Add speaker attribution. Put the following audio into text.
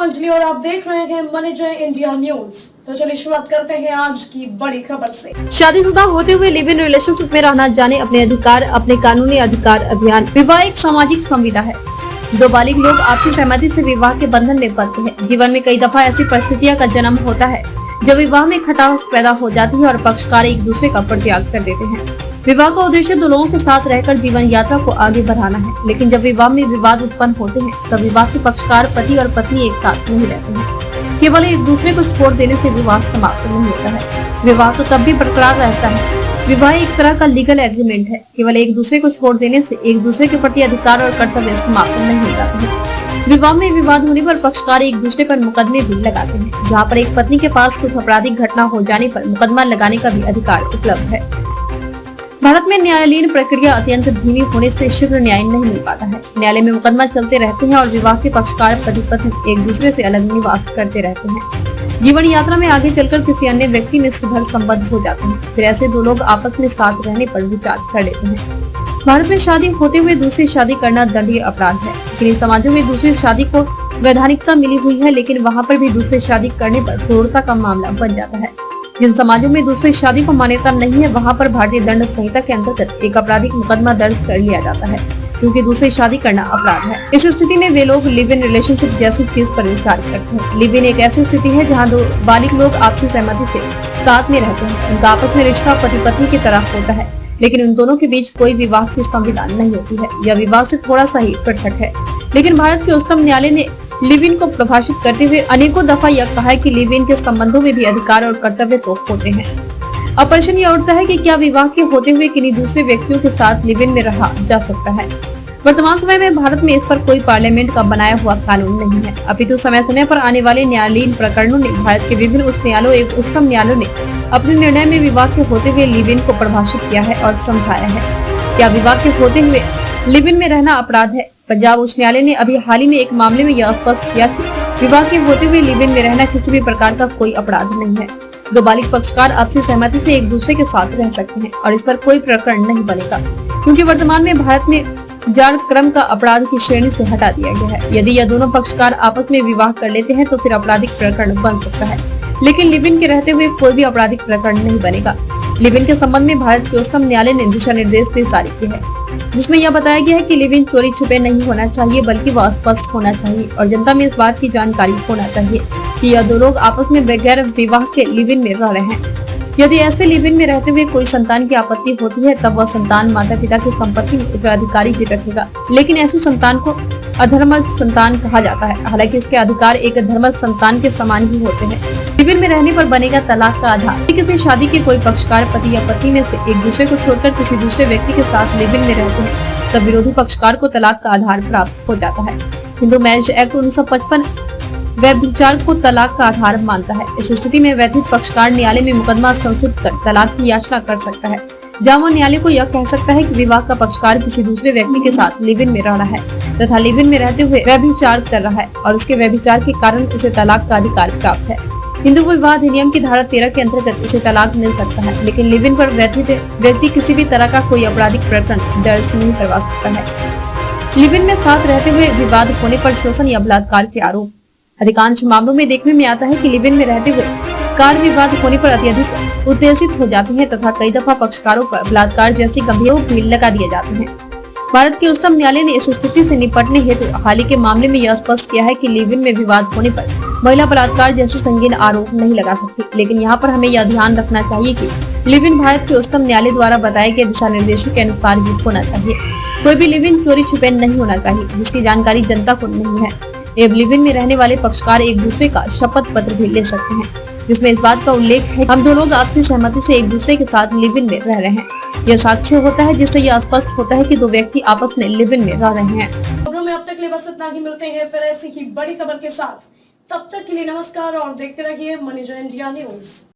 Speaker 1: अंजलि और आप देख रहे हैं मनी जय इंडिया न्यूज। तो चलिए शुरुआत करते हैं आज की बड़ी खबर से।
Speaker 2: शादीशुदा होते हुए लिव इन रिलेशनशिप में रहना जाने अपने अधिकार, अपने कानूनी अधिकार अभियान। विवाह एक सामाजिक संविदा है। दो बालिग लोग आपसी सहमति से विवाह के बंधन में बंधते हैं। जीवन में कई दफा ऐसी परिस्थितियों का जन्म होता है जब विवाह में खटास पैदा हो जाती है और पक्षकार एक दूसरे का परित्याग कर देते हैं। विवाह का उद्देश्य दो लोगों के साथ रहकर जीवन यात्रा को आगे बढ़ाना है, लेकिन जब विवाह में विवाद उत्पन्न होते हैं तब विवाह के पक्षकार पति और पत्नी एक साथ नहीं रहते हैं। केवल एक दूसरे को छोड़ देने से विवाह समाप्त नहीं होता है। विवाह तो तब भी बरकरार रहता है। विवाह एक तरह का लीगल एग्रीमेंट है। केवल एक दूसरे को छोड़ देने से एक दूसरे के प्रति अधिकार और कर्तव्य समाप्त नहीं हो जाते हैं। विवाह में विवाद होने पर पक्षकार एक दूसरे पर मुकदमे भी लगाते हैं, जहाँ पर एक पत्नी के पास कुछ आपराधिक घटना हो जाने पर मुकदमा लगाने का भी अधिकार उपलब्ध है। भारत में न्यायालयीन प्रक्रिया अत्यंत धीमी होने से शीघ्र न्याय नहीं मिल पाता है। न्यायालय में मुकदमा चलते रहते हैं और विवाह के पक्षकार पति पत्नी एक दूसरे से अलग निवास करते रहते हैं। जीवन यात्रा में आगे चलकर किसी अन्य व्यक्ति में सुधर संबंध हो जाते हैं, फिर ऐसे दो लोग आपस में साथ रहने पर विचार कर लेते हैं। भारत में शादी होते हुए दूसरी शादी करना दंडनीय अपराध है। लेकिन समाजों में दूसरी शादी को वैधानिकता मिली हुई है, लेकिन वहाँ पर भी दूसरी शादी करने पर क्रूरता का मामला बन जाता है। जिन समाजों में दूसरी शादी को मान्यता नहीं है, वहाँ पर भारतीय दंड संहिता के अंतर्गत एक आपराधिक मुकदमा दर्ज कर लिया जाता है, क्योंकि दूसरी शादी करना अपराध है। इस स्थिति में वे लोग लिव इन रिलेशनशिप जैसी चीज पर विचार करते हैं। लिव इन एक ऐसी स्थिति है जहाँ दो बालिग लोग आपसी सहमति से साथ में रहते हैं। उनका आपस में रिश्ता पति पत्नी की तरह होता है, लेकिन उन दोनों के बीच कोई विवाह की संविधान नहीं होती है। यह विवाह से थोड़ा सा ही पृथक है। लेकिन भारत के उच्चतम न्यायालय ने लिव इन को परिभाषित करते हुए अनेकों दफा यह कहा है कि लिव इन के संबंधों में भी अधिकार और कर्तव्य तो होते हैं। अब प्रश्न यह उठता है कि क्या विवाह के होते हुए किन्हीं दूसरे व्यक्तियों के साथ लिव इन में रहा जा सकता है। वर्तमान समय में भारत में इस पर कोई पार्लियामेंट का बनाया हुआ कानून नहीं है, अपितु समय समय पर आने वाले न्यायालयीन प्रकरणों ने भारत के विभिन्न उच्च न्यायालयों एवं उच्चतम न्यायालयों ने अपने निर्णय में विवाह के होते हुए लिव इन को परिभाषित किया है और समझाया है। क्या विवाह के होते हुए लिव इन में रहना अपराध है? पंजाब उच्च न्यायालय ने अभी हाल ही में एक मामले में यह स्पष्ट किया कि विवाह के होते हुए लिव इन में रहना किसी भी प्रकार का कोई अपराध नहीं है। दो बालिग पक्षकार आपसी सहमति से एक दूसरे के साथ रह सकते हैं और इस पर कोई प्रकरण नहीं बनेगा, क्योंकि वर्तमान में भारत में जाड़ क्रम का अपराध की श्रेणी से हटा दिया गया है। यदि यह दोनों पक्षकार आपस में विवाह कर लेते हैं तो फिर आपराधिक प्रकरण बन सकता है, लेकिन लिव इन के रहते हुए कोई भी आपराधिक प्रकरण नहीं बनेगा। लिव इन के संबंध में भारत के उच्चतम न्यायालय ने दिशा निर्देश भी जारी किए हैं, जिसमें यह बताया गया है कि लिव इन चोरी छुपे नहीं होना चाहिए, बल्कि वह स्पष्ट होना चाहिए और जनता में इस बात की जानकारी होना चाहिए कि यह दो लोग आपस में बगैर विवाह के लिव इन में रह रहे हैं। यदि ऐसे लिव इन में रहते हुए कोई संतान की आपत्ति होती है, तब वह संतान माता पिता की संपत्ति में उत्तराधिकारी भी रखेगा, लेकिन ऐसी संतान को अधर्मज संतान कहा जाता है। हालांकि इसके अधिकार एक धर्मज संतान के समान ही होते हैं। लिव इन में रहने पर बनेगा तलाक का आधार। किसी शादी के कोई पक्षकार पति या पत्नी में से एक दूसरे को छोड़कर किसी दूसरे व्यक्ति के साथ लिव इन में रहते हैं, तब विरोधी पक्षकार को तलाक का आधार प्राप्त हो जाता है। हिंदू मैरिज एक्ट 1955 व्यभिचार को तलाक का आधार मानता है। इस स्थिति में वैधिक पक्षकार न्यायालय में मुकदमा संसिद्ध कर तलाक की याचना कर सकता है, जहाँ वह न्यायालय को यह कह सकता है कि विवाह का पक्षकार किसी दूसरे व्यक्ति के साथ लिव इन में रह रहा है तथा लिव इन में रहते हुए व्यभिचार कर रहा है और उसके व्यभिचार के कारण उसे तलाक का अधिकार प्राप्त है। हिंदू विवाह अधिनियम की धारा 13 के अंतर्गत उसे तलाक मिल सकता है, लेकिन लिव इन पर वैधिक व्यक्ति किसी भी तरह का कोई आपराधिक प्रकरण दर्ज नहीं करवा सकता है। लिव इन में साथ रहते हुए विवाद होने पर शोषण या बलात्कार के आरोप अधिकांश मामलों में देखने में आता है कि लिव इन में रहते हुए कार विवाद होने पर अत्यधिक उत्तेजित हो जाते हैं तथा कई दफा पक्षकारों पर बलात्कार जैसी गंभीर आरोप भी लगा दिए जाते हैं। भारत के उच्चतम न्यायालय ने इस स्थिति से निपटने हेतु हाल ही के मामले में यह स्पष्ट किया है कि लिव इन में विवाद होने पर महिला बलात्कार जैसे संगीन आरोप नहीं लगा सकती। लेकिन यहाँ पर हमें यह ध्यान रखना चाहिए कि लिव इन भारत के उच्चतम न्यायालय द्वारा बताए गए दिशा निर्देशों के अनुसार ही होना चाहिए। कोई भी लिव इन चोरी छुपे नहीं होना चाहिए, जिसकी जानकारी जनता को नहीं है। एवं लिव इन में रहने वाले पक्षकार एक दूसरे का शपथ पत्र भी ले सकते हैं, जिसमें इस बात का उल्लेख है हम दो लोग आपसी सहमति से एक दूसरे के साथ लिव इन में रह रहे हैं। यह साक्ष्य होता है जिससे यह स्पष्ट होता है कि दो व्यक्ति आपस में लिव इन में रह रहे हैं।
Speaker 1: खबरों में अब तक के लिए बस इतना ही। मिलते हैं फिर ऐसी ही बड़ी खबर के साथ। तब तक के लिए नमस्कार और देखते रहिए मनी जय इंडिया न्यूज।